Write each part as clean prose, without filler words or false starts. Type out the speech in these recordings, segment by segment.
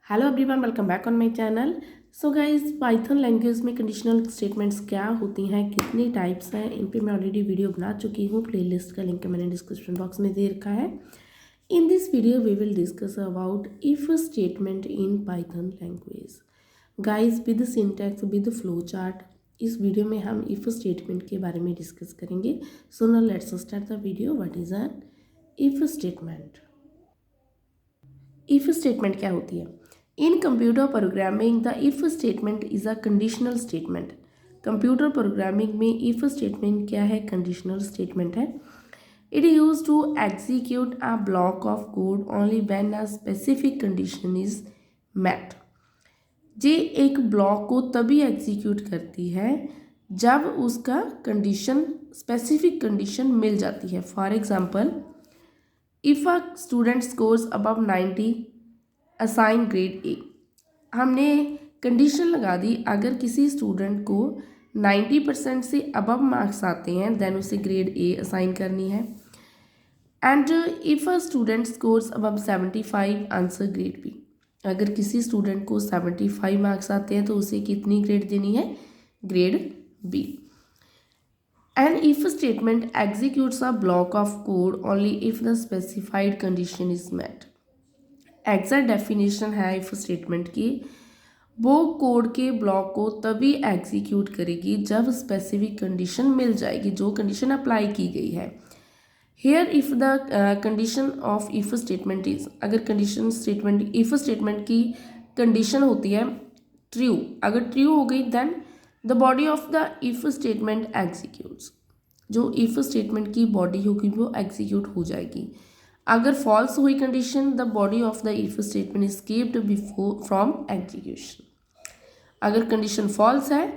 Hello everyone, welcome back on my channel. So guys, Python language में conditional statements क्या होती हैं, कितनी टाइप्स हैं, इन पे मैं ऑलरेडी वीडियो बना चुकी हूँ। प्लेलिस्ट का लिंक मैंने डिस्क्रिप्शन बॉक्स में दे रखा है। In this video we will discuss about if statement in Python language. Guys, with syntax, with flow chart, इस वीडियो में हम इफ स्टेटमेंट के बारे में डिस्कस करेंगे। So now let's start the video. What is an if statement? If statement क्या होती है? In computer programming the if statement is a conditional statement. Computer programming में इफ स्टेटमेंट क्या है? कंडीशनल स्टेटमेंट है। It use to execute a block of code only when a specific condition is met. ये एक block को तभी execute करती है जब उसका कंडीशन, स्पेसिफिक कंडीशन मिल जाती है। For example, if a student scores above 90 assign grade A. हमने कंडीशन लगा दी, अगर किसी स्टूडेंट को 90% से अबव मार्क्स आते हैं देन उसे ग्रेड ए असाइन करनी है। And if a student scores above 75 answer grade B. अगर किसी स्टूडेंट को 75 मार्क्स आते हैं तो उसे कितनी ग्रेड देनी है? Grade B. An if statement executes a block of code only if the specified condition is met. Exact definition है इफ स्टेटमेंट की, वो कोड के ब्लॉक को तभी एग्जीक्यूट करेगी जब स्पेसिफिक कंडीशन मिल जाएगी, जो कंडीशन अप्लाई की गई है। Here if the condition of if statement is, अगर कंडीशन स्टेटमेंट, इफ स्टेटमेंट की कंडीशन होती है ट्रू, अगर ट्रू हो गई then the body of the if statement executes. जो इफ स्टेटमेंट की बॉडी होगी वो एग्जीक्यूट हो जाएगी। अगर फॉल्स हुई condition, the body of the if statement is kept before from execution. अगर कंडीशन फॉल्स है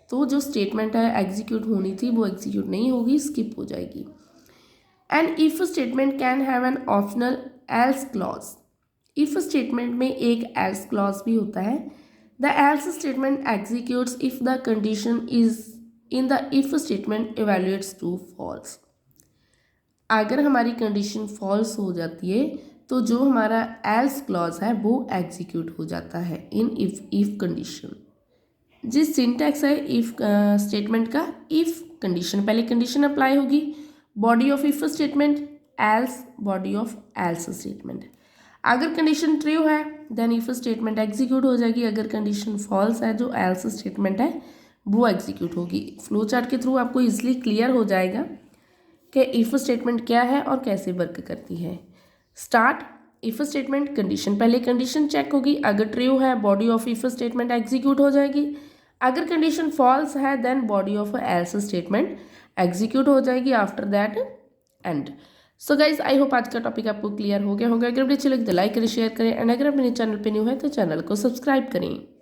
तो जो स्टेटमेंट है एग्जीक्यूट होनी थी वो एग्जीक्यूट नहीं होगी, स्किप हो जाएगी। And if statement can have an optional else clause. If statement में एक एल्स क्लॉज भी होता है। The else statement executes if the condition is in the if statement evaluates to false. अगर हमारी कंडीशन फॉल्स हो जाती है तो जो हमारा एल्स क्लॉज है वो एग्जीक्यूट हो जाता है इन इफ कंडीशन। जिस सिंटैक्स है इफ स्टेटमेंट का, इफ कंडीशन पहले कंडीशन अप्लाई होगी, body of if statement else, body of else statement. अगर कंडीशन ट्रू है देन इफ स्टेटमेंट एग्जीक्यूट हो जाएगी, अगर कंडीशन फॉल्स है जो एल्स स्टेटमेंट है वो एग्जीक्यूट होगी। फ्लो चार्ट के थ्रू आपको इजिली क्लियर हो जाएगा कि इफ स्टेटमेंट क्या है और कैसे वर्क करती है। स्टार्ट इफ स्टेटमेंट, कंडीशन पहले कंडीशन चेक होगी, अगर ट्रू है body of if statement execute हो जाएगी, अगर कंडीशन फॉल्स है then body of else statement execute हो जाएगी। After that end. So guys, I hope आज का टॉपिक आपको क्लियर हो गया होगा। अगर वीडियो अच्छी लगे तो लाइक करें, शेयर करें, एंड अगर आप मेरे चैनल पे न्यू है तो चैनल को सब्सक्राइब करें।